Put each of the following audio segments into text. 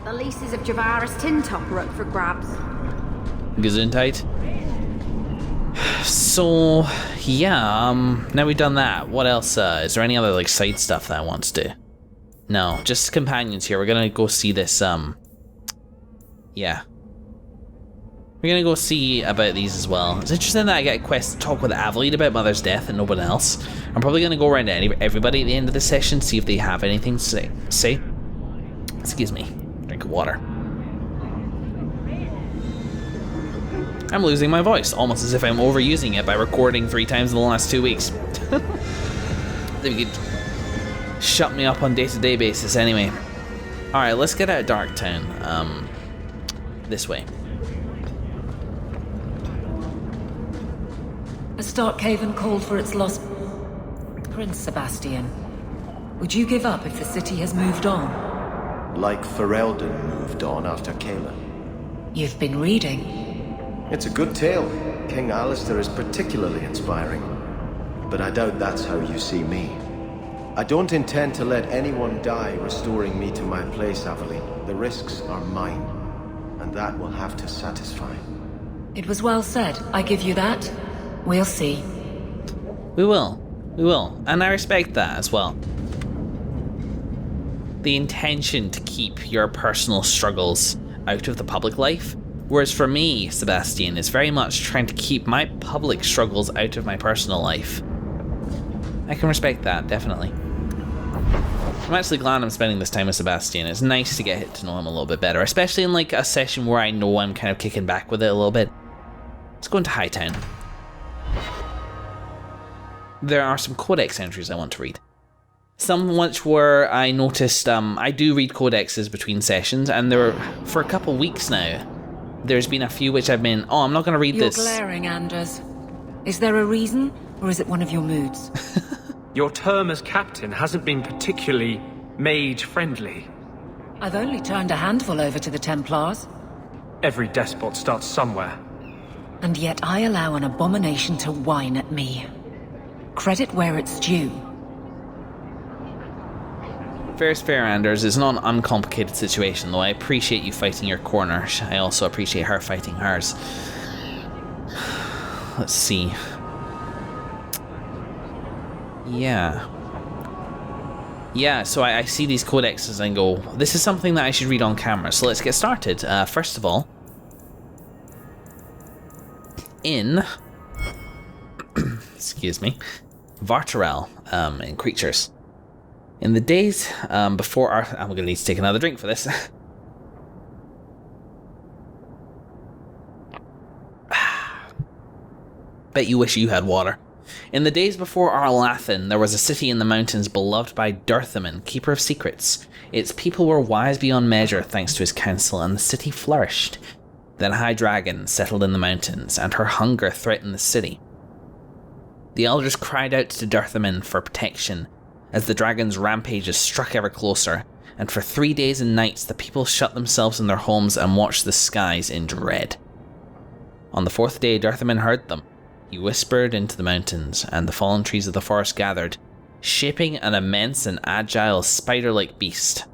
The leases of Javaris Tintop are up for grabs. Gesundheit. So, yeah, now we've done that. What else? Is there any other, like, side stuff that I want to do? No, just companions here. We're gonna go see this, yeah. We're gonna go see about these as well. It's interesting that I get a quest to talk with Aveline about Mother's death and nobody else. I'm probably gonna go around to everybody at the end of the session, see if they have anything to say. Excuse me. Drink of water. I'm losing my voice, almost as if I'm overusing it by recording 3 times in the last 2 weeks. They could shut me up on day-to-day basis anyway. Alright, let's get out of Darktown. This way. A stark haven called for its lost Prince Sebastian. Would you give up if the city has moved on? Like Ferelden moved on after Kayla. You've been reading. It's a good tale. King Alistair is particularly inspiring. But I doubt that's how you see me. I don't intend to let anyone die restoring me to my place, Aveline. The risks are mine. And that will have to satisfy. It was well said. I give you that. We'll see. We will. We will. And I respect that as well. The intention to keep your personal struggles out of the public life. Whereas for me, Sebastian, is very much trying to keep my public struggles out of my personal life. I can respect that, definitely. I'm actually glad I'm spending this time with Sebastian. It's nice to get to know him a little bit better, especially in like a session where I know I'm kind of kicking back with it a little bit. Let's go into Hightown. There are some Codex entries I want to read. Some which were, I noticed, I do read codexes between sessions, and there were, for a couple weeks now, there's been a few which I've been, I'm not going to read this. You're glaring, Anders. Is there a reason, or is it one of your moods? Your term as captain hasn't been particularly mage-friendly. I've only turned a handful over to the Templars. Every despot starts somewhere. And yet I allow an abomination to whine at me. Credit where it's due. Fair's fair, Anders. It's not an uncomplicated situation, though I appreciate you fighting your corner. I also appreciate her fighting hers. Let's see. Yeah, so I see these codexes and go, this is something that I should read on camera, so let's get started. First of all, in, excuse me, Vartarel, in Creatures. In the days before our... I'm going to need to take another drink for this. Bet you wish you had water. In the days before Arlathan, there was a city in the mountains beloved by Durthaman, Keeper of Secrets. Its people were wise beyond measure thanks to his counsel, and the city flourished. Then a high dragon settled in the mountains, and her hunger threatened the city. The elders cried out to Durthaman for protection, as the dragon's rampages struck ever closer, and for 3 days and nights the people shut themselves in their homes and watched the skies in dread. On the 4th day, Durthaman heard them. He whispered into the mountains, and the fallen trees of the forest gathered, shaping an immense and agile spider-like beast.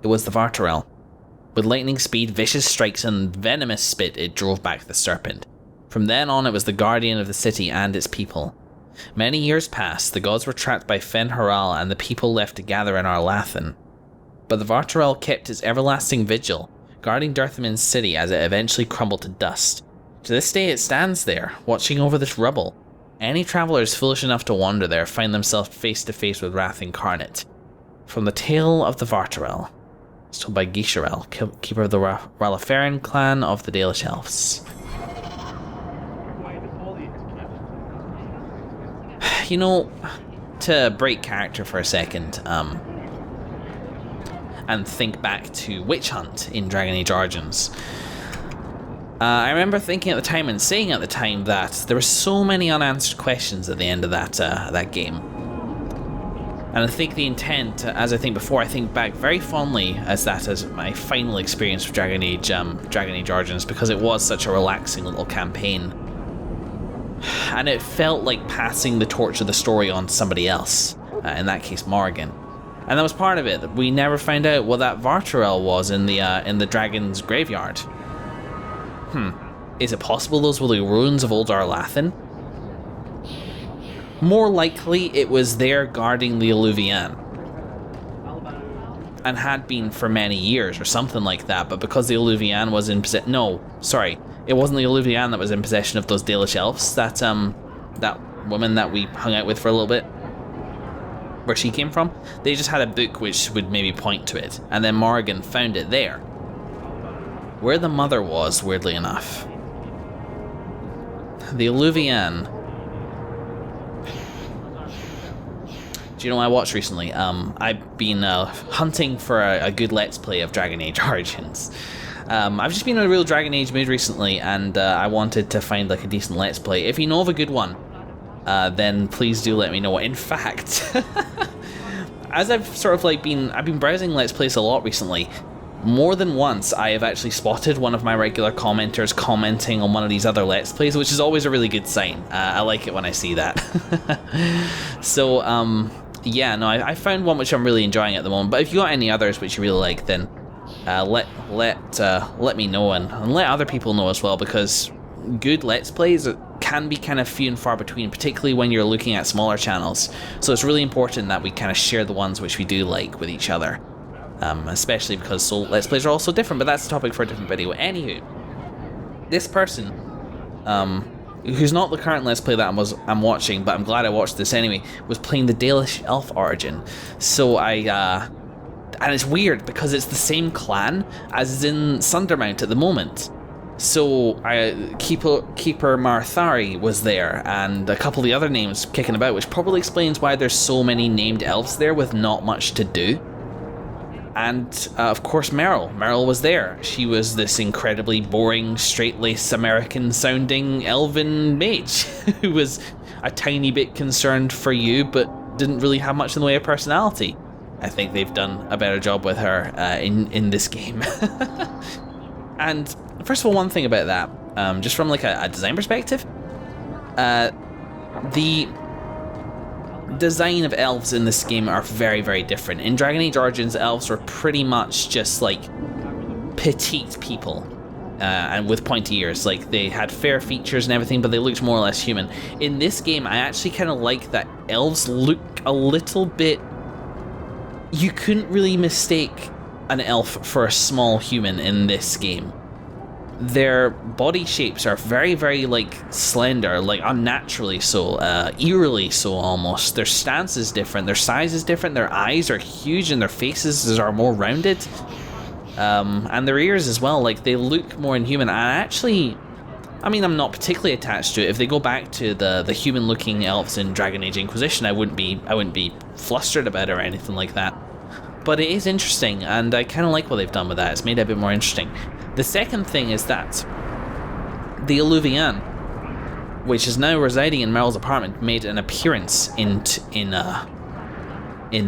It was the Vartarel. With lightning speed, vicious strikes, and venomous spit, it drove back the serpent. From then on, it was the guardian of the city and its people. Many years passed, the gods were trapped by Fen-Haral, and the people left to gather in Arlathan. But the Vartarel kept its everlasting vigil, guarding Durthaman's city as it eventually crumbled to dust. To this day it stands there, watching over this rubble. Any travellers foolish enough to wander there find themselves face to face with Wrath Incarnate. From the tale of the Vartarel, it's told by Gisharel, keeper of the Ralaferan clan of the Dalish Elves. You know, to break character for a second, and think back to Witch Hunt in Dragon Age Origins. I remember thinking at the time and saying at the time that there were so many unanswered questions at the end of that game. And I think the intent, as I think before, I think back very fondly as my final experience with Dragon Age Origins, because it was such a relaxing little campaign. And it felt like passing the torch of the story on to somebody else, in that case Morrigan. And that was part of it. We never found out what that Vartarel was in the dragon's graveyard. Is it possible those were the ruins of Old Arlathan? More likely, it was there guarding the Alluvian, and had been for many years or something like that. But because the Alluvian was in possession, no, sorry, it wasn't the Alluvian that was in possession of those Dalish elves. That woman that we hung out with for a little bit, where she came from, they just had a book which would maybe point to it, and then Morgan found it there, where the mother was, weirdly enough. The Alluvian. Do you know what I watched recently? I've been hunting for a good Let's Play of Dragon Age Origins. I've just been in a real Dragon Age mood recently, and I wanted to find like a decent Let's Play. If you know of a good one, then please do let me know. In fact, as I've sort of like I've been browsing Let's Plays a lot recently. More than once, I have actually spotted one of my regular commenters commenting on one of these other Let's Plays, which is always a really good sign. I like it when I see that. So, yeah, no, I found one which I'm really enjoying at the moment. But if you got any others which you really like, then let me know and let other people know as well, because good Let's Plays can be kind of few and far between, particularly when you're looking at smaller channels. So it's really important that we kind of share the ones which we do like with each other. Especially because Let's Plays are also different, but that's a topic for a different video. Anywho, this person, who's not the current Let's Play that I'm watching, but I'm glad I watched this anyway, was playing the Dalish Elf Origin. So and it's weird because it's the same clan as is in Sundermount at the moment. So Keeper Marthari was there, and a couple of the other names kicking about, which probably explains why there's so many named elves there with not much to do. And, of course, Meryl was there. She was this incredibly boring, straight-laced, American-sounding elven mage who was a tiny bit concerned for you, but didn't really have much in the way of personality. I think they've done a better job with her in this game. And, first of all, one thing about that, just from like a design perspective, the design of elves in this game are very, very different. In Dragon Age Origins, elves were pretty much just like petite people, and with pointy ears. Like, they had fair features and everything, but they looked more or less human. In this game, I actually kind of like that elves look a little bit... You couldn't really mistake an elf for a small human in this game. Their body shapes are very, very, like, slender, like, unnaturally so, eerily so, almost. Their stance is different, their size is different, their eyes are huge, and their faces are more rounded. And their ears as well, like, they look more inhuman. And actually, I mean, I'm not particularly attached to it. If they go back to the human-looking elves in Dragon Age Inquisition, I wouldn't be flustered about it or anything like that. But it is interesting, and I kind of like what they've done with that. It's made it a bit more interesting. The second thing is that the Alluvian, which is now residing in Meryl's apartment, made an appearance in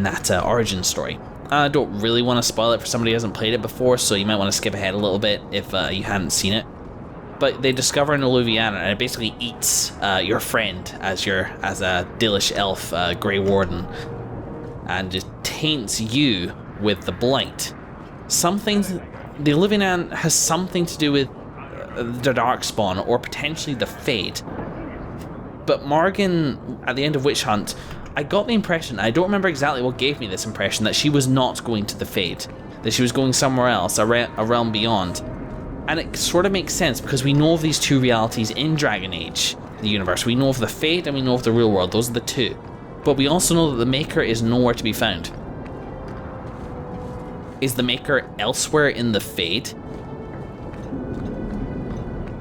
that origin story. I don't really want to spoil it for somebody who hasn't played it before, so you might want to skip ahead a little bit if you hadn't seen it. But they discover an Alluvian, and it basically eats your friend as a Dalish elf, Grey Warden, and just taints you with the blight. The Alluvian has something to do with the Darkspawn, or potentially the Fade. But Morgan, at the end of Witch Hunt, I got the impression, I don't remember exactly what gave me this impression, that she was not going to the Fade, that she was going somewhere else, a realm beyond. And it sort of makes sense, because we know of these two realities in Dragon Age, the universe. We know of the Fade and we know of the real world. Those are the two. But we also know that the Maker is nowhere to be found. Is the Maker elsewhere in the Fade?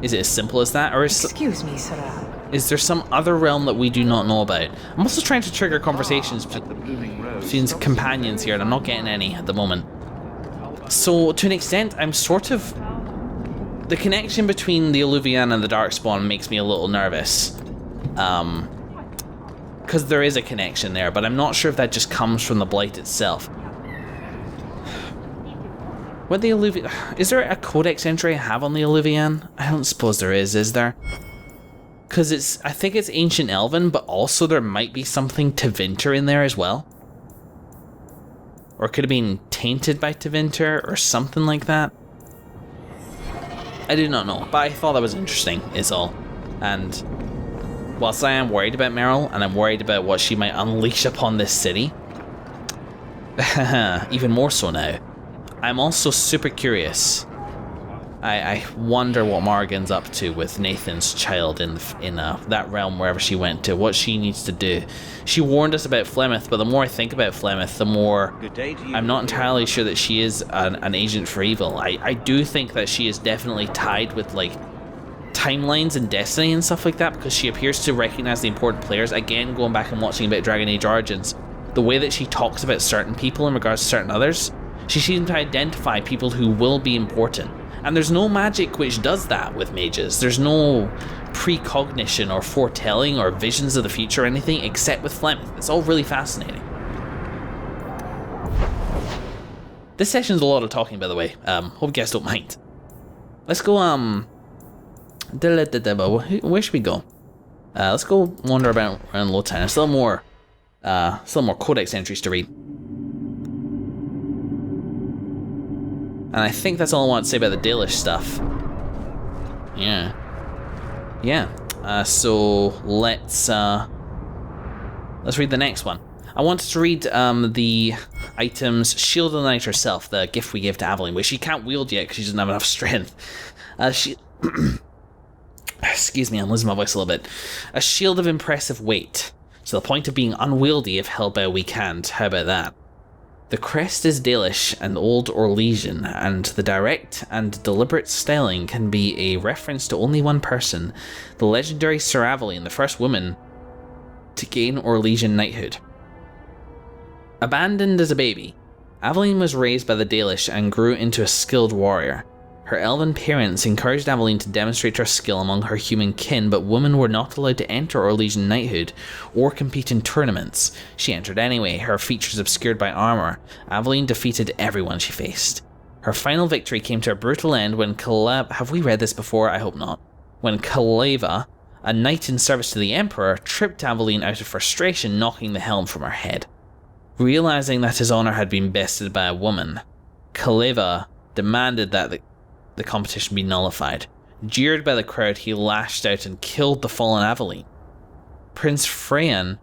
Is it as simple as that? Or Excuse me, sir. Is there some other realm that we do not know about? I'm also trying to trigger conversations between companions here, and I'm not getting any at the moment. So, to an extent, I'm sort of... The connection between the Alluvian and the Darkspawn makes me a little nervous. Because there is a connection there, but I'm not sure if that just comes from the Blight itself. What the Alluvian... Is there a Codex entry I have on the Alluvian? I don't suppose there is there? Because I think it's Ancient Elven, but also there might be something Tevinter in there as well. Or it could have been tainted by Tevinter or something like that. I do not know, but I thought that was interesting, is all. And whilst I am worried about Meryl, and I'm worried about what she might unleash upon this city, even more so now, I'm also super curious. I wonder what Morrigan's up to with Nathan's child in that realm wherever she went to, what she needs to do. She warned us about Flemeth, but the more I think about Flemeth, the more I'm not entirely sure that she is an agent for evil. I do think that she is definitely tied with like timelines and destiny and stuff like that, because she appears to recognize the important players. Again, going back and watching about Dragon Age Origins, the way that she talks about certain people in regards to certain others, she seems to identify people who will be important. And there's no magic which does that with mages. There's no precognition or foretelling or visions of the future or anything except with Flemeth. It's all really fascinating. This session's a lot of talking, by the way. Hope you guys don't mind. Let's go, where should we go? Let's go wander about around Lowtown. There's still more Codex entries to read. And I think that's all I want to say about the Dalish stuff. Yeah. So let's read the next one. I wanted to read the items Shield of the Knight herself, the gift we gave to Aveline, which she can't wield yet because she doesn't have enough strength. Excuse me, I'm losing my voice a little bit. A shield of impressive weight, to the point of being unwieldy if held by a weak hand. How about that? The crest is Dalish and Old Orlesian, and the direct and deliberate styling can be a reference to only one person, the legendary Sir Aveline, the first woman to gain Orlesian knighthood. Abandoned as a baby, Aveline was raised by the Dalish and grew into a skilled warrior. Her elven parents encouraged Aveline to demonstrate her skill among her human kin, but women were not allowed to enter Orlesian knighthood or compete in tournaments. She entered anyway, her features obscured by armour. Aveline defeated everyone she faced. Her final victory came to a brutal end when have we read this before? I hope not. When Kaleva, a knight in service to the Emperor, tripped Aveline out of frustration, knocking the helm from her head. Realising that his honour had been bested by a woman, Kaleva demanded that the competition be nullified. Jeered by the crowd, he lashed out and killed the fallen Aveline. Prince Freyan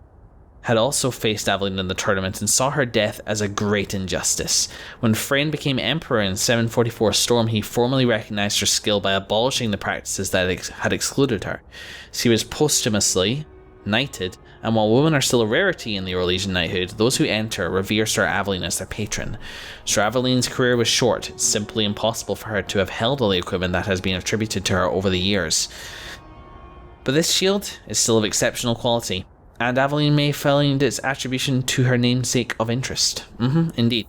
had also faced Aveline in the tournament and saw her death as a great injustice. When Freyan became emperor in 744 Storm, he formally recognised her skill by abolishing the practices that had excluded her. She was posthumously knighted, and while women are still a rarity in the Orlesian knighthood, those who enter revere Sir Aveline as their patron. Sir Aveline's career was short. It's simply impossible for her to have held all the equipment that has been attributed to her over the years. But this shield is still of exceptional quality, and Aveline may find its attribution to her namesake of interest. Indeed.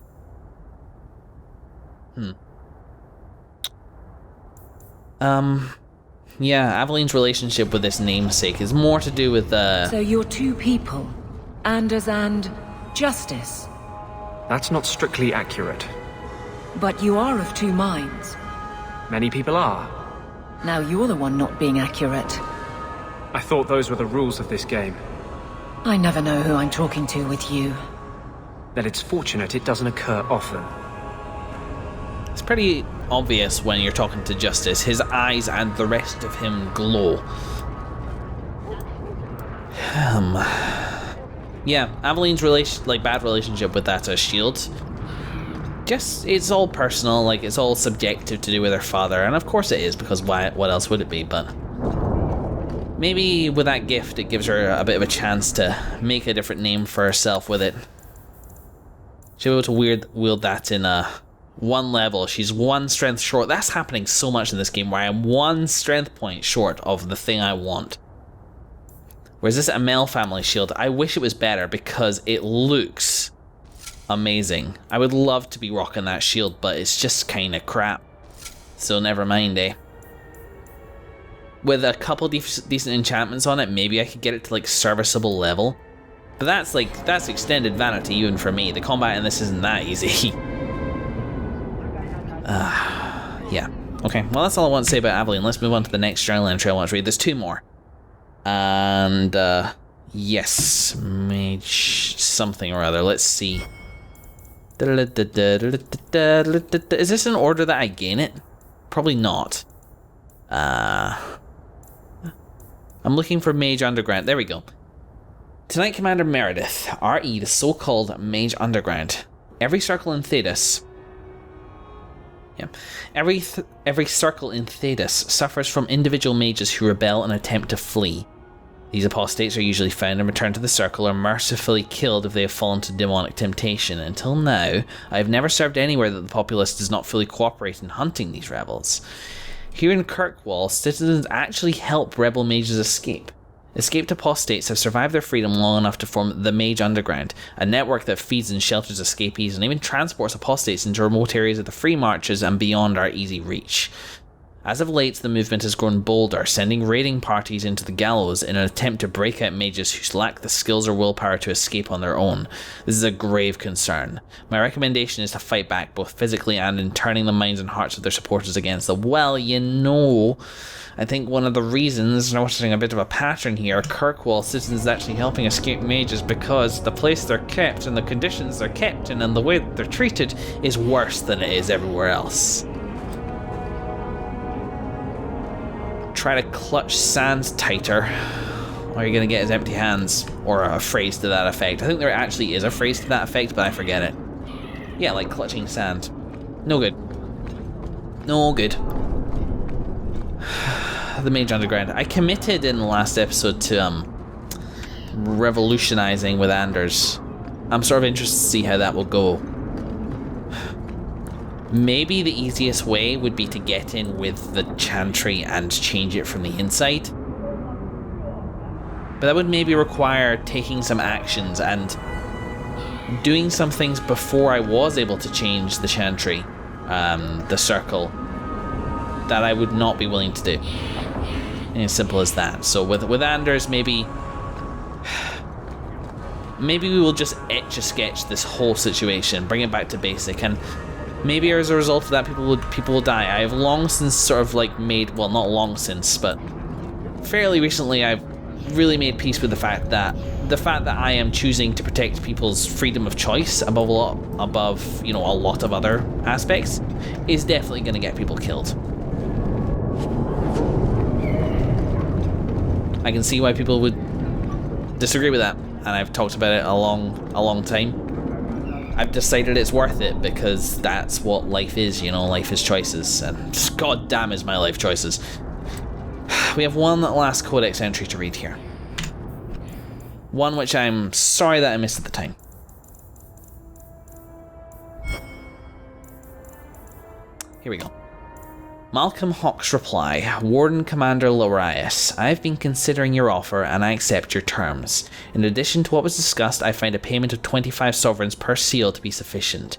Yeah, Aveline's relationship with this namesake is more to do with So you're two people. Anders and Justice. That's not strictly accurate. But you are of two minds. Many people are. Now you're the one not being accurate. I thought those were the rules of this game. I never know who I'm talking to with you. Then it's fortunate it doesn't occur often. It's pretty obvious when you're talking to Justice. His eyes and the rest of him glow. Yeah, Aveline's bad relationship with that shield. Just, it's all personal, like it's all subjective to do with her father, and of course it is, because what else would it be? But maybe with that gift, it gives her a bit of a chance to make a different name for herself with it. She'll be able to wield that in one level. She's one strength short. That's happening so much in this game, where I am one strength point short of the thing I want. Whereas this Amel family shield, I wish it was better because it looks amazing. I would love to be rocking that shield, but it's just kind of crap. So never mind, eh? With a couple decent enchantments on it, maybe I could get it to serviceable level. But that's extended vanity even for me. The combat in this isn't that easy. Yeah. Okay, well that's all I want to say about Aveline. Let's move on to the next journal entry I want to read. There's two more. And, yes, Mage something or other. Let's see. Is this in order that I gain it? Probably not. I'm looking for Mage Underground. There we go. Tonight, Commander Meredith, RE, the so-called Mage Underground. Every circle in Thedas... Yeah. Every circle in Thedas suffers from individual mages who rebel and attempt to flee. These apostates are usually found and returned to the circle or mercifully killed if they have fallen to demonic temptation. Until now, I have never served anywhere that the populace does not fully cooperate in hunting these rebels. Here in Kirkwall, citizens actually help rebel mages escape. Escaped apostates have survived their freedom long enough to form the Mage Underground, a network that feeds and shelters escapees and even transports apostates into remote areas of the Free Marches and beyond our easy reach. As of late, the movement has grown bolder, sending raiding parties into the gallows in an attempt to break out mages who lack the skills or willpower to escape on their own. This is a grave concern. My recommendation is to fight back, both physically and in turning the minds and hearts of their supporters against them. Well, you know, I think one of the reasons, noticing a bit of a pattern here, Kirkwall citizens actually helping escape mages because the place they're kept and the conditions they're kept in and the way that they're treated is worse than it is everywhere else. Try to clutch Sans tighter, or you're going to get his empty hands, or a phrase to that effect. I think there actually is a phrase to that effect, but I forget it. Yeah, like clutching sand. No good. No good. The Mage Underground. I committed in the last episode to revolutionizing with Anders. I'm sort of interested to see how that will go. Maybe the easiest way would be to get in with the Chantry and change it from the inside. But that would maybe require taking some actions and doing some things before I was able to change the Chantry, the circle, that I would not be willing to do. And as simple as that. So with Anders, maybe we will just etch-a-sketch this whole situation, bring it back to basic, and maybe as a result of that, people will die. I have long since sort of like made, well, not long since, but fairly recently, I've really made peace with the fact that I am choosing to protect people's freedom of choice above a lot of other aspects is definitely going to get people killed. I can see why people would disagree with that, and I've talked about it a long time. I've decided it's worth it because that's what life is, life is choices, and god damn is my life choices. We have one last Codex entry to read here. One which I'm sorry that I missed at the time. Here we go. Malcolm Hawke's reply. Warden Commander Lorias, I have been considering your offer and I accept your terms. In addition to what was discussed, I find a payment of 25 sovereigns per seal to be sufficient.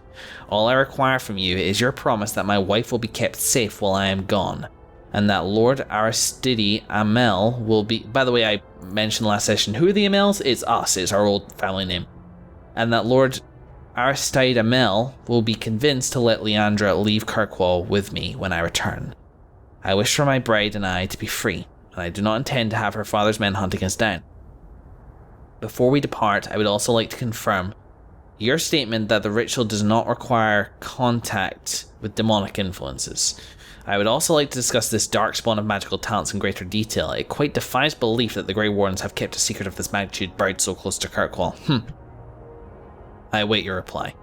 All I require from you is your promise that my wife will be kept safe while I am gone, and that Lord Aristide Amel will be... By the way, I mentioned last session, who are the Amels? It's us, it's our old family name. And that Lord Aristide Amel will be convinced to let Leandra leave Kirkwall with me when I return. I wish for my bride and I to be free, and I do not intend to have her father's men hunting us down. Before we depart, I would also like to confirm your statement that the ritual does not require contact with demonic influences. I would also like to discuss this darkspawn of magical talents in greater detail. It quite defies belief that the Grey Wardens have kept a secret of this magnitude buried so close to Kirkwall. I await your reply.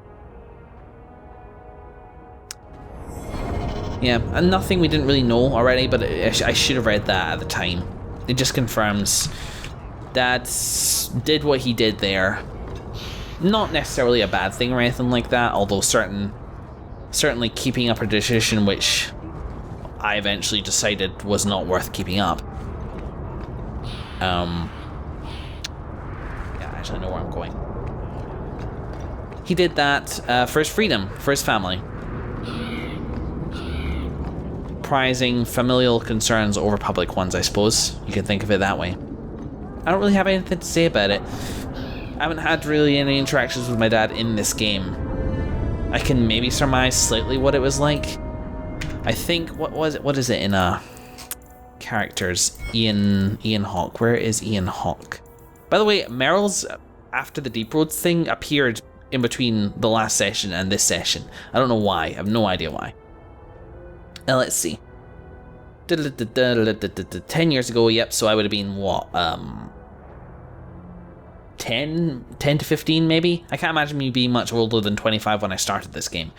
Yeah, and nothing we didn't really know already, but I should have read that at the time. It just confirms Dad did what he did there. Not necessarily a bad thing or anything like that, although certainly keeping up a decision which I eventually decided was not worth keeping up. Yeah, I actually know where I'm going. He did that for his freedom, for his family. Prizing familial concerns over public ones, I suppose. You can think of it that way. I don't really have anything to say about it. I haven't had really any interactions with my dad in this game. I can maybe surmise slightly what it was like. I think, what is it in characters? Iain Hawke. Where is Iain Hawke? By the way, Meryl's, after the Deep Roads thing, appeared in between the last session and this session. I don't know why. I have no idea why. Let's see. 10 years ago, yep, so I would have been, what, 10 to 15 maybe? I can't imagine me being much older than 25 when I started this game.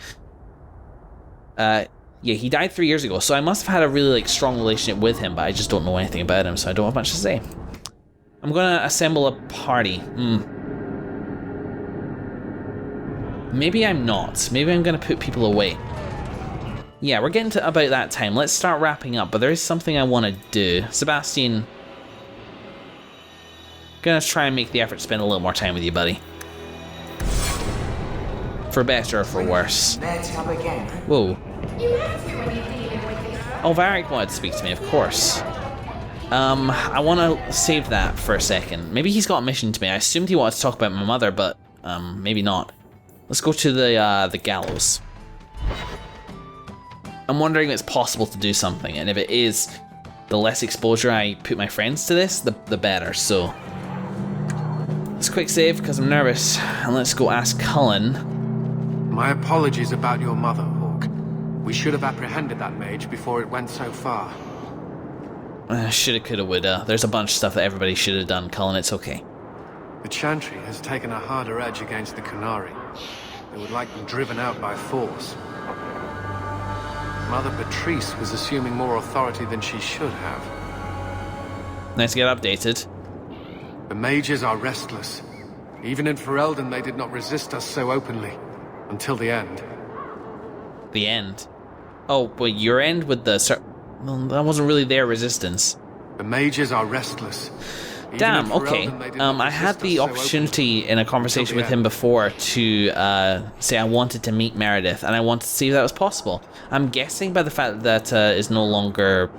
Yeah, he died 3 years ago, so I must have had a really like strong relationship with him, but I just don't know anything about him, so I don't have much to say. I'm gonna assemble a party. Maybe I'm not. Maybe I'm gonna put people away. Yeah, we're getting to about that time. Let's start wrapping up, but there is something I want to do. Sebastian, gonna try and make the effort to spend a little more time with you, buddy. For better or for worse. Whoa. Oh, Varric wanted to speak to me, of course. I want to save that for a second. Maybe he's got a mission to me. I assumed he wanted to talk about my mother, but maybe not. Let's go to the gallows. I'm wondering if it's possible to do something, and if it is, the less exposure I put my friends to this, the better. So let's quick save because I'm nervous, and let's go ask Cullen. My apologies about your mother, Hawke. We should have apprehended that mage before it went so far. Shoulda, coulda, woulda. There's a bunch of stuff that everybody should have done, Cullen. It's okay. The Chantry has taken a harder edge against the Canary. They would like them driven out by force. Mother Patrice was assuming more authority than she should have. Nice to get updated. The mages are restless. Even in Ferelden, they did not resist us so openly. Until the end. The end? Oh, but your end with the... Well, that wasn't really their resistance. The mages are restless. Damn, okay. I had the opportunity in a conversation with him before to say I wanted to meet Meredith, and I wanted to see if that was possible. I'm guessing by the fact that is no longer...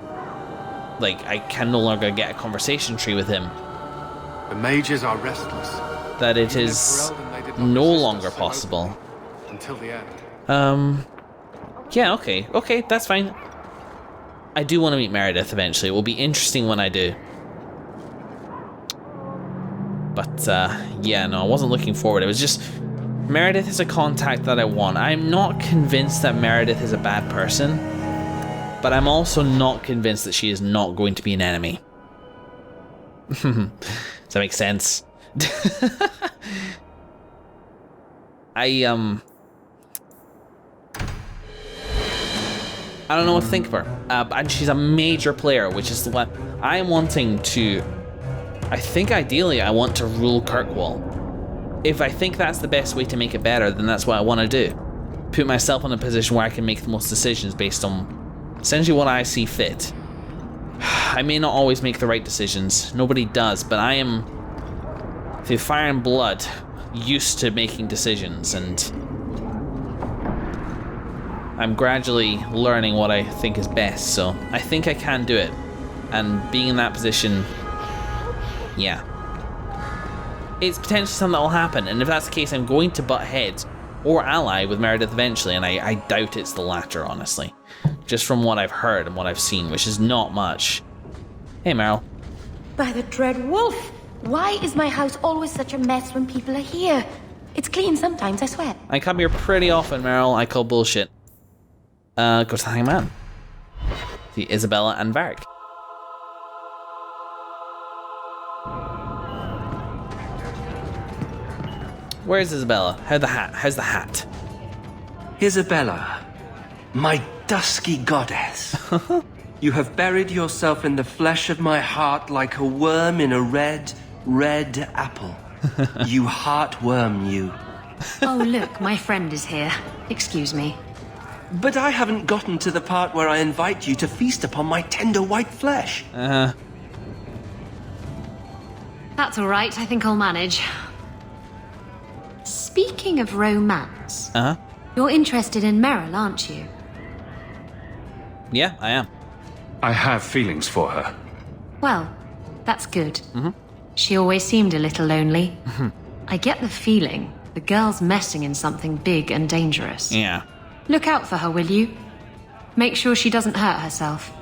Like, I can no longer get a conversation tree with him. The mages are restless. That it is no longer possible. Until the end. Yeah, okay, that's fine. I do want to meet Meredith eventually. It will be interesting when I do. But, yeah, no, I wasn't looking forward. It was just... Meredith is a contact that I want. I'm not convinced that Meredith is a bad person, but I'm also not convinced that she is not going to be an enemy. Does that make sense? I don't know what to think of her. And she's a major player, which is what I'm wanting to... I think ideally I want to rule Kirkwall. If I think that's the best way to make it better, then that's what I want to do. Put myself in a position where I can make the most decisions based on essentially what I see fit. I may not always make the right decisions. Nobody does, but I am, through fire and blood, used to making decisions, and I'm gradually learning what I think is best, so I think I can do it. And being in that position, yeah. It's potentially something that will happen, and if that's the case, I'm going to butt heads or ally with Meredith eventually, and I doubt it's the latter, honestly. Just from what I've heard and what I've seen, which is not much. Hey, Meryl. By the dread wolf! Why is my house always such a mess when people are here? It's clean sometimes, I swear. I come here pretty often, Meryl. I call bullshit. Go to the Hangman. See Isabella and Varric. Where's Isabella? How's the hat? Isabella, my dusky goddess. You have buried yourself in the flesh of my heart like a worm in a red apple. You heartworm, you. Oh, look, my friend is here. Excuse me. But I haven't gotten to the part where I invite you to feast upon my tender white flesh. That's all right. I think I'll manage. Speaking of romance, you're interested in Meryl, aren't you? Yeah, I am. I have feelings for her. Well, that's good. She always seemed a little lonely. I get the feeling the girl's messing in something big and dangerous. Yeah. Look out for her, will you? Make sure she doesn't hurt herself.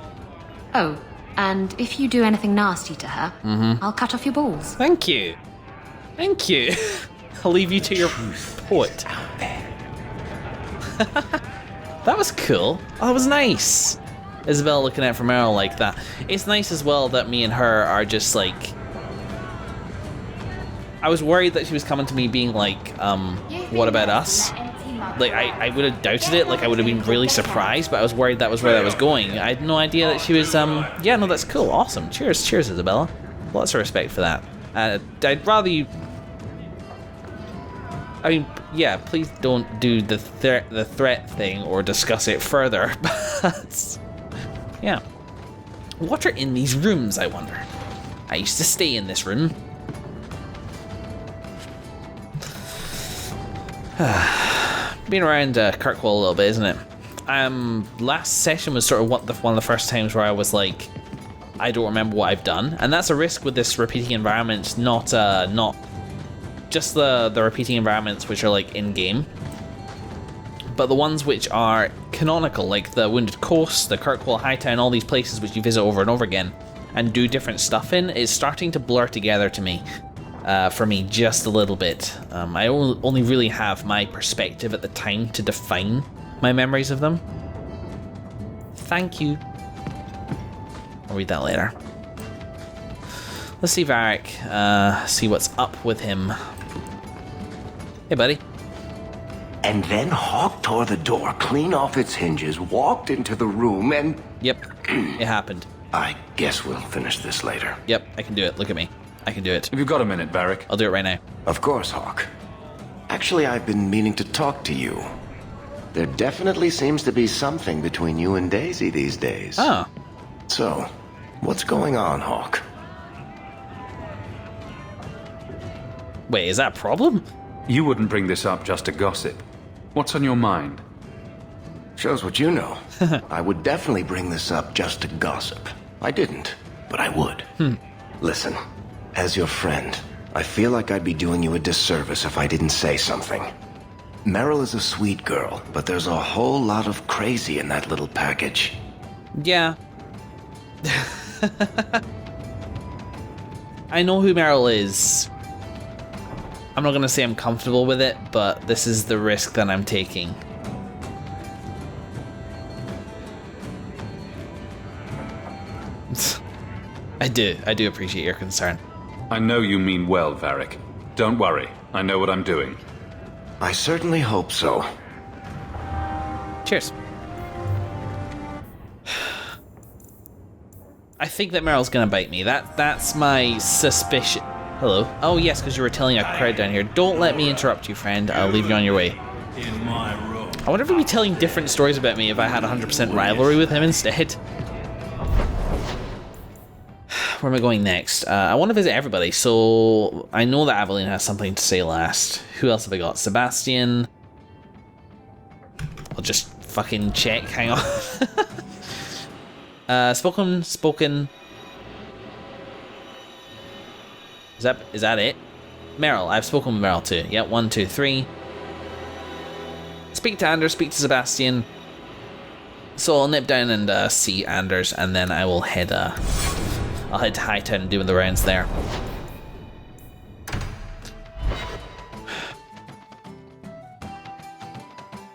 Oh, and if you do anything nasty to her, I'll cut off your balls. Thank you. Thank you. I'll leave you to your poet. That was cool. Oh, that was nice. Isabel looking out for Meryl like that. It's nice as well that me and her are just like... I was worried that she was coming to me being like, what about us? Like, I would have doubted it, like I would have been really surprised, but I was worried that was where that was going. I had no idea that she was, yeah, no, that's cool, awesome. Cheers, Isabella. Lots of respect for that. I'd rather you... I mean, yeah, please don't do the threat thing or discuss it further, but... Yeah. What are in these rooms, I wonder? I used to stay in this room. Been around Kirkwall a little bit, isn't it? Last session was sort of one of the first times where I was like, I don't remember what I've done, and that's a risk with this repeating environment. Not just the repeating environments which are like in game, but the ones which are canonical, like the Wounded Coast, the Kirkwall Hightown, all these places which you visit over and over again and do different stuff in, is starting to blur together to me. For me, just a little bit. I only really have my perspective at the time to define my memories of them. Thank you. I'll read that later. Let's see Varric, see what's up with him. Hey, buddy. And then Hawke tore the door clean off its hinges, walked into the room, and... Yep, it happened. I guess we'll finish this later. Yep, I can do it. Look at me. I can do it. Have you got a minute, Varric? I'll do it right now. Of course, Hawke. Actually, I've been meaning to talk to you. There definitely seems to be something between you and Daisy these days. Oh. So, what's going on, Hawke? Wait, is that a problem? You wouldn't bring this up just to gossip. What's on your mind? Shows what you know. I would definitely bring this up just to gossip. I didn't, but I would. Listen, as your friend, I feel like I'd be doing you a disservice if I didn't say something. Meryl is a sweet girl, but there's a whole lot of crazy in that little package. Yeah. I know who Meryl is. I'm not gonna say I'm comfortable with it, but this is the risk that I'm taking. I do appreciate your concern. I know you mean well, Varric. Don't worry, I know what I'm doing. I certainly hope so. Cheers. I think that Meryl's gonna bite me. That's my suspicion. Hello. Oh yes, because you were telling a crowd down here. Don't let me interrupt you, friend. I'll leave you on your way. In my room. I wonder if he'd be telling different stories about me if I had 100% rivalry with him instead. Where am I going next? I want to visit everybody, so I know that Aveline has something to say last. Who else have I got? Sebastian. I'll just fucking check. Hang on. Spoken. Is that it? Meryl. I've spoken with Meryl too. Yeah, 1, 2, 3. Speak to Anders. Speak to Sebastian. So I'll nip down and see Anders, and then I will head. I'll head to Hightown and do the rounds there.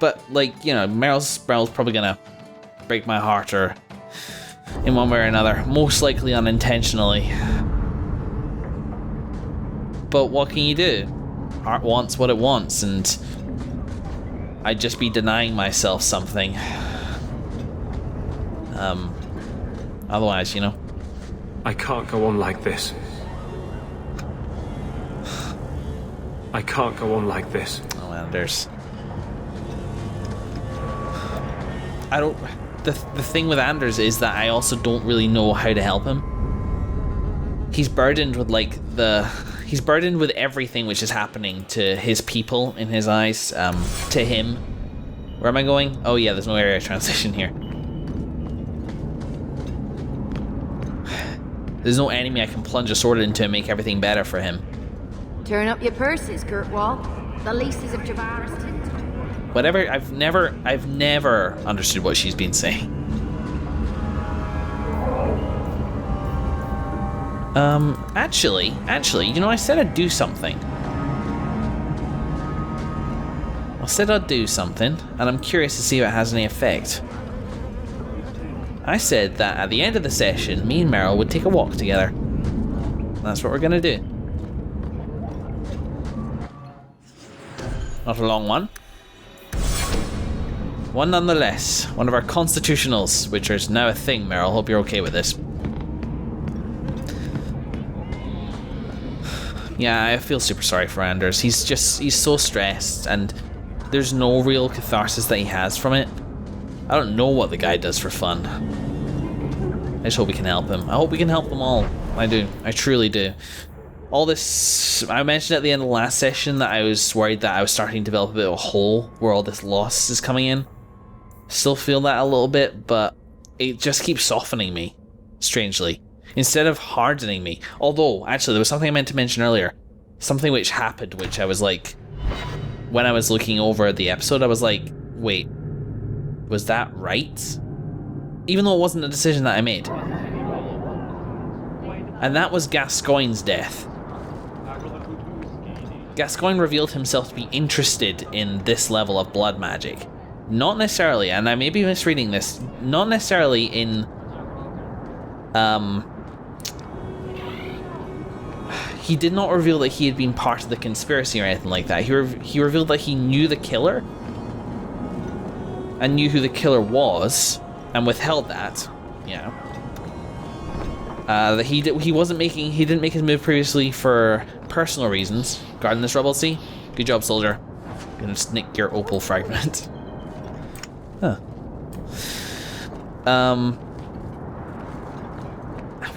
But, like, you know, Meryl's probably gonna break my heart, or in one way or another. Most likely unintentionally. But what can you do? Heart wants what it wants, and I'd just be denying myself something. Otherwise, you know. I can't go on like this. I can't go on like this. Oh, Anders. I don't... The thing with Anders is that I also don't really know how to help him. He's burdened with, like, He's burdened with everything which is happening to his people, in his eyes, to him. Where am I going? Oh yeah, there's no area of transition here. There's no enemy I can plunge a sword into and make everything better for him. Turn up your purses, Kirkwall. The leases of Javaris. Whatever, I've never understood what she's been saying. Actually, you know, I said I'd do something. I said I'd do something, and I'm curious to see if it has any effect. I said that at the end of the session, me and Meryl would take a walk together. That's what we're gonna do. Not a long one. One nonetheless. One of our constitutionals, which is now a thing, Meryl. Hope you're okay with this. Yeah, I feel super sorry for Anders. He's so stressed, and there's no real catharsis that he has from it. I don't know what the guy does for fun. I just hope we can help him. I hope we can help them all. I do. I truly do. All this... I mentioned at the end of the last session that I was worried that I was starting to develop a bit of a hole where all this loss is coming in. Still feel that a little bit, but it just keeps softening me, strangely, instead of hardening me. Although, actually, there was something I meant to mention earlier. Something which happened, which I was like... When I was looking over the episode, I was like, wait, was that right? Even though it wasn't a decision that I made. And that was Gascoigne's death. Gascoigne revealed himself to be interested in this level of blood magic. Not necessarily, and I may be misreading this, not necessarily in... He did not reveal that he had been part of the conspiracy or anything like that. He revealed that he knew the killer, and knew who the killer was, and withheld that, yeah. That he didn't make his move previously for personal reasons, guarding this rebel sea. Good job, soldier. Gonna snick your opal fragment. Huh.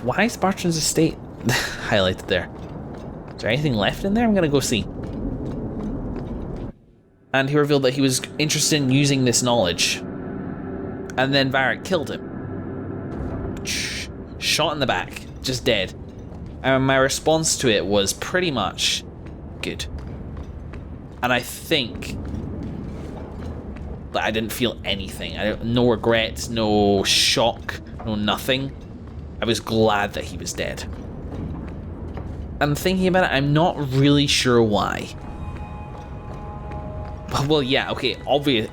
Why is Bartram's estate highlighted there? Is there anything left in there? I'm gonna go see. And he revealed that he was interested in using this knowledge. And then Varric killed him. Shot in the back, just dead. And my response to it was pretty much good. And I think that I didn't feel anything. No regrets, no shock, no nothing. I was glad that he was dead. I'm thinking about it, I'm not really sure why. Well, yeah, okay,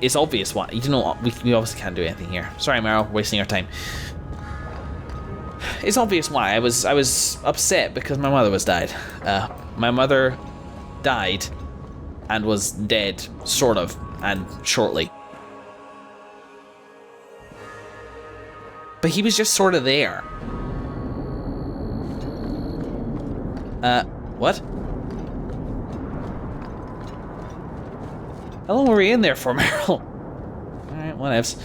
it's obvious why. You know, we obviously can't do anything here. Sorry, Meryl, wasting our time. It's obvious why. I was upset because my mother was died. My mother died and was dead, sort of, and shortly. But he was just sort of there. What? How long were we in there for, Meryl? Alright, whatevs.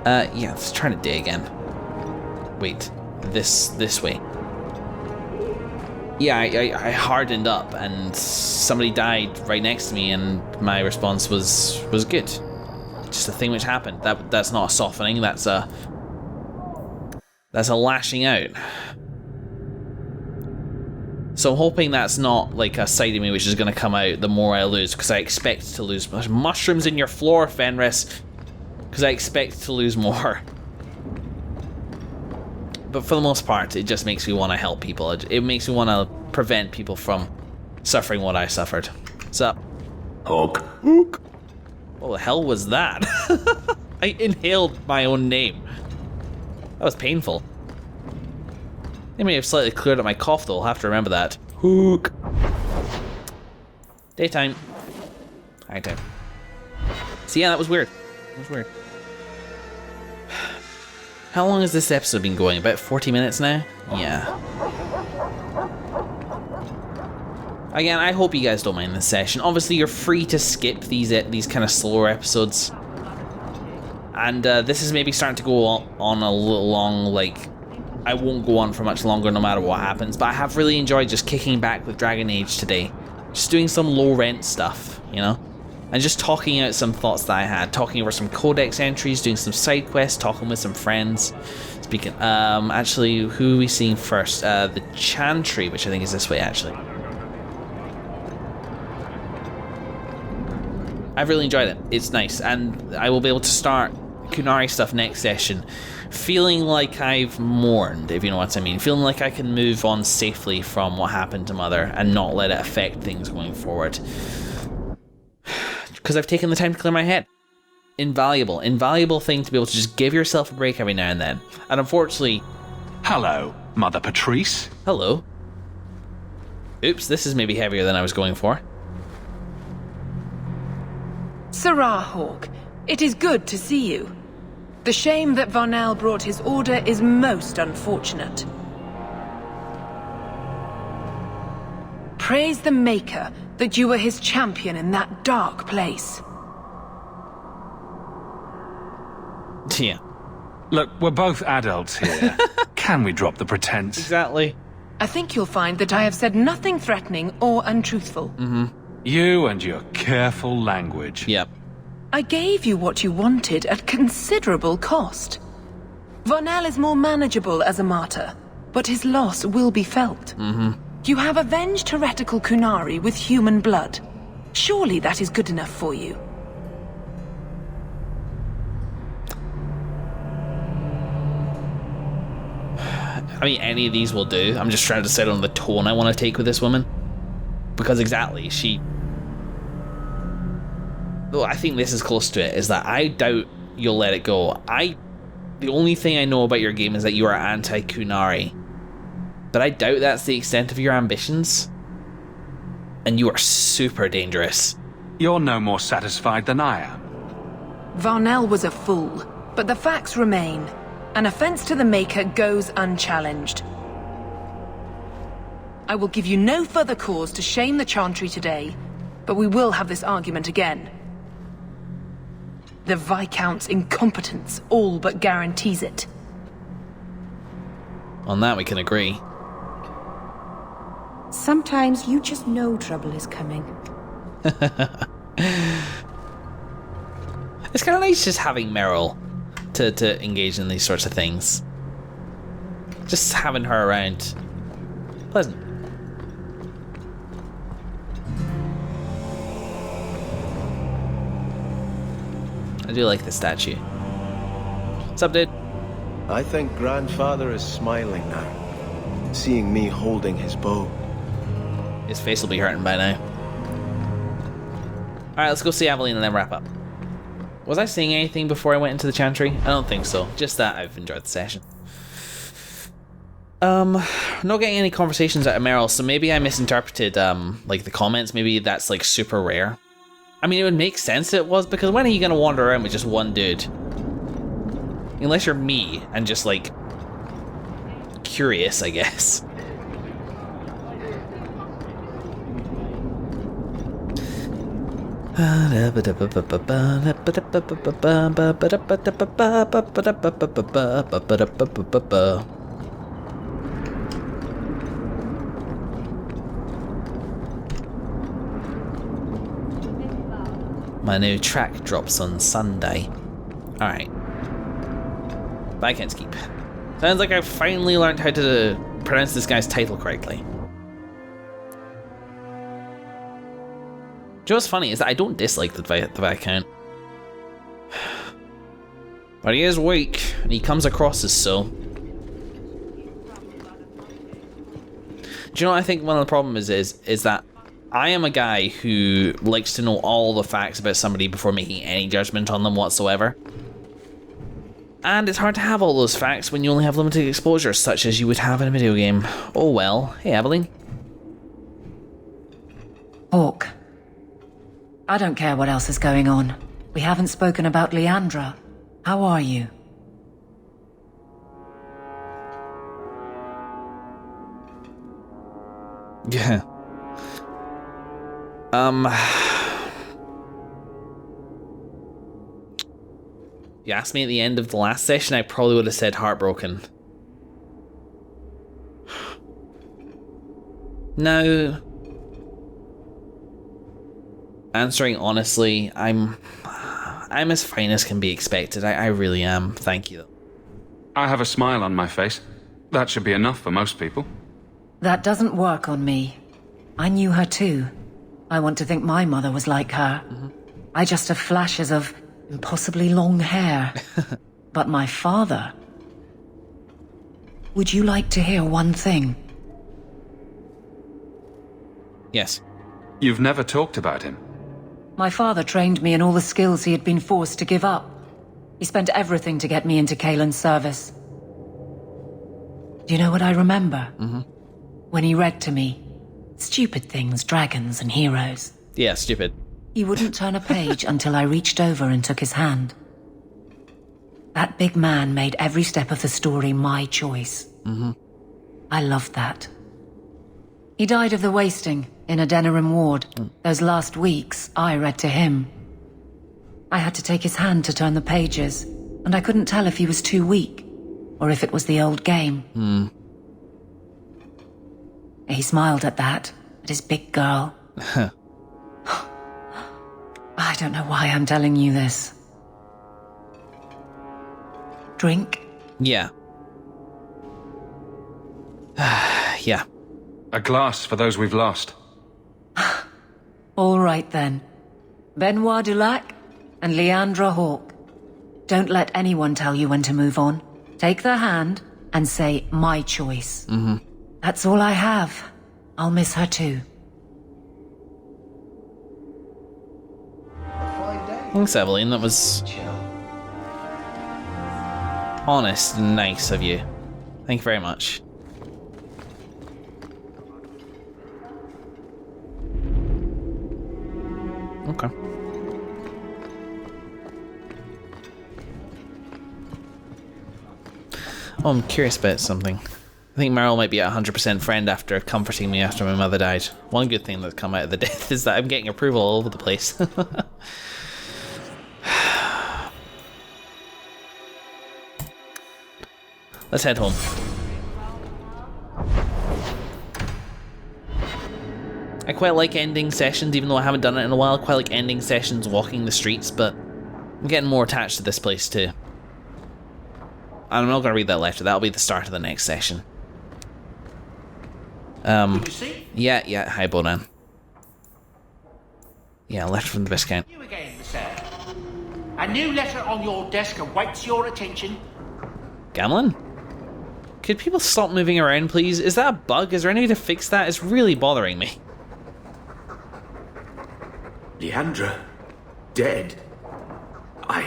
Yeah, let's try to dig again. Wait, this way. Yeah, I hardened up and somebody died right next to me and my response was good. Just a thing which happened. That's not a softening, that's a lashing out. So I'm hoping that's not like a side of me which is going to come out the more I lose, because I expect to lose. There's mushrooms in your floor, Fenris. Because I expect to lose more. But for the most part, it just makes me want to help people. It makes me want to prevent people from suffering what I suffered. What's up? Hawke. Hawke. What the hell was that? I inhaled my own name. That was painful. They may have slightly cleared up my cough, though. I'll have to remember that. Hawke. Daytime. Nighttime. So yeah, that was weird. That was weird. How long has this episode been going? About 40 minutes now? Yeah. Again, I hope you guys don't mind this session. Obviously, you're free to skip these kind of slower episodes. And this is maybe starting to go on a little long, like... I won't go on for much longer no matter what happens, but I have really enjoyed just kicking back with Dragon Age today. Just doing some low-rent stuff, you know? And just talking out some thoughts that I had, talking over some Codex entries, doing some side quests, talking with some friends. Speaking, actually, who are we seeing first? The Chantry, which I think is this way, actually. I've really enjoyed it. It's nice, and I will be able to start Kunari stuff next session, feeling like I've mourned, if you know what I mean. Feeling like I can move on safely from what happened to Mother and not let it affect things going forward. Because I've taken the time to clear my head. Invaluable thing to be able to just give yourself a break every now and then. And unfortunately... Hello, Mother Patrice. Hello. Oops, this is maybe heavier than I was going for. Sirrah Hawke, it is good to see you. The shame that Varnell brought his order is most unfortunate. Praise the Maker that you were his champion in that dark place. Yeah. Look, we're both adults here. Can we drop the pretense? Exactly. I think you'll find that I have said nothing threatening or untruthful. Mm-hmm. You and your careful language. Yep. I gave you what you wanted at considerable cost. Varnell is more manageable as a martyr, but his loss will be felt. Mm-hmm. You have avenged heretical Kunari with human blood. Surely that is good enough for you. I mean, any of these will do. I'm just trying to decide on the tone I want to take with this woman. Because exactly, though I think this is close to it, is that I doubt you'll let it go. The only thing I know about your game is that you are anti-Kunari. But I doubt that's the extent of your ambitions. And you are super dangerous. You're no more satisfied than I am. Varnell was a fool, but the facts remain. An offense to the Maker goes unchallenged. I will give you no further cause to shame the Chantry today, but we will have this argument again. The Viscount's incompetence all but guarantees it. On that we can agree. Sometimes you just know trouble is coming. It's kind of nice just having Meryl to engage in these sorts of things. Just having her around. Pleasant. I do like the statue. What's up, dude? I think Grandfather is smiling now, seeing me holding his bow. His face will be hurting by now. Alright, let's go see Aveline and then wrap up. Was I saying anything before I went into the Chantry? I don't think so. Just that I've enjoyed the session. Not getting any conversations out of Meryl, so maybe I misinterpreted, like, the comments. Maybe that's, like, super rare. I mean, it would make sense it was, because when are you going to wander around with just one dude? Unless you're me, and just, like, curious, I guess. My new track drops on Sunday. Alright. Viscount's Keep. Sounds like I've finally learned how to pronounce this guy's title correctly. Do you know what's funny is that I don't dislike the Viscount. But he is weak, and he comes across as so. Do you know what I think one of the problems is that I am a guy who likes to know all the facts about somebody before making any judgment on them whatsoever. And it's hard to have all those facts when you only have limited exposure, such as you would have in a video game. Oh well. Hey, Aveline. Hawke. I don't care what else is going on. We haven't spoken about Leandra. How are you? Yeah. You asked me at the end of the last session, I probably would have said heartbroken. Now, answering honestly, I'm as fine as can be expected. I really am. Thank you. I have a smile on my face. That should be enough for most people. That doesn't work on me. I knew her too. I want to think my mother was like her. I just have flashes of and possibly long hair. But my father... Would you like to hear one thing? Yes. You've never talked about him. My father trained me in all the skills he had been forced to give up. He spent everything to get me into Kaelin's service. Do you know what I remember? When he read to me, stupid things, dragons and heroes. Yeah, stupid. He wouldn't turn a page until I reached over and took his hand. That big man made every step of the story my choice. I loved that. He died of the wasting in a Denerim ward. Those last weeks, I read to him. I had to take his hand to turn the pages, and I couldn't tell if he was too weak, or if it was the old game. He smiled at that, at his big girl. I don't know why I'm telling you this. Drink? Yeah. Yeah. A glass for those we've lost. All right then. Benoit Dulac and Leandra Hawke. Don't let anyone tell you when to move on. Take their hand and say, my choice. That's all I have. I'll miss her too. Thanks, Aveline. That was honest and nice of you. Thank you very much. Okay. Oh, I'm curious about something. I think Meryl might be a 100% friend after comforting me after my mother died. One good thing that's come out of the death is that I'm getting approval all over the place. Let's head home. I quite like ending sessions, even though I haven't done it in a while. I quite like ending sessions walking the streets, but I'm getting more attached to this place too. I'm not going to read that letter. That'll be the start of the next session. Yeah, hi Bonan. Yeah, a letter from the Viscount. You again, sir. A new letter on your desk awaits your attention. Gamlen? Could people stop moving around, please? Is that a bug? Is there any way to fix that? It's really bothering me. Leandra? Dead? I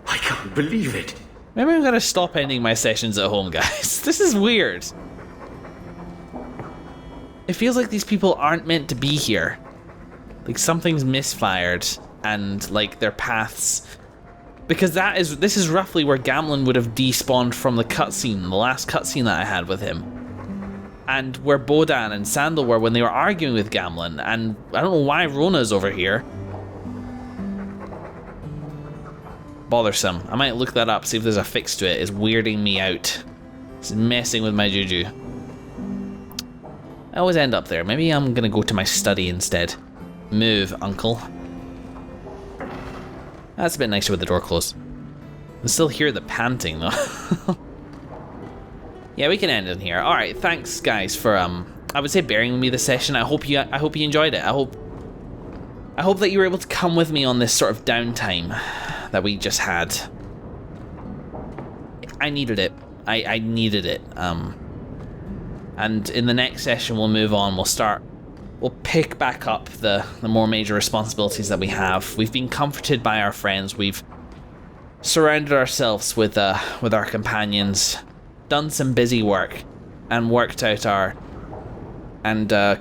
can't believe it. Maybe I'm gonna stop ending my sessions at home, guys. This is weird. It feels like these people aren't meant to be here. Like something's misfired and like their paths... Because this is roughly where Gamlen would have despawned from the cutscene, the last cutscene that I had with him. And where Bodan and Sandal were when they were arguing with Gamlen, and I don't know why Rona's over here. Bothersome. I might look that up, see if there's a fix to it. It's weirding me out. It's messing with my juju. I always end up there. Maybe I'm gonna go to my study instead. Move, uncle. That's a bit nicer with the door closed. I can still hear the panting though. Yeah, we can end in here. Alright, thanks guys for I would say bearing with me this session. I hope you enjoyed it. I hope that you were able to come with me on this sort of downtime that we just had. I needed it. I needed it. And in the next session we'll move on. We'll pick back up the more major responsibilities that we have. We've been comforted by our friends. We've surrounded ourselves with our companions, done some busy work, and worked out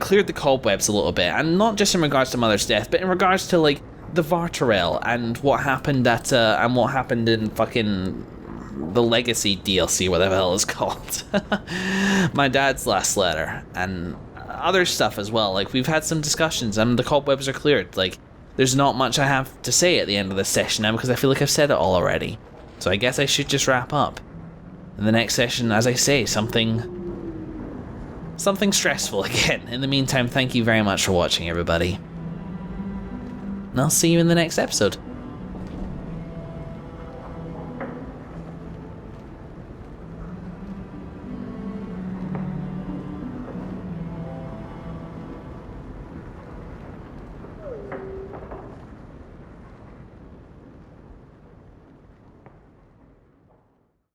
cleared the cobwebs a little bit. And not just in regards to Mother's death, but in regards to like the Vartarel and what happened in fucking the Legacy DLC, whatever the hell it's called. My dad's last letter and other stuff as well. Like we've had some discussions and the cobwebs are cleared. Like there's not much I have to say at the end of this session now because I feel like I've said it all already. So I guess I should just wrap up. In the next session, as I say, something stressful again. In the meantime, thank you very much for watching, everybody. And I'll see you in the next episode.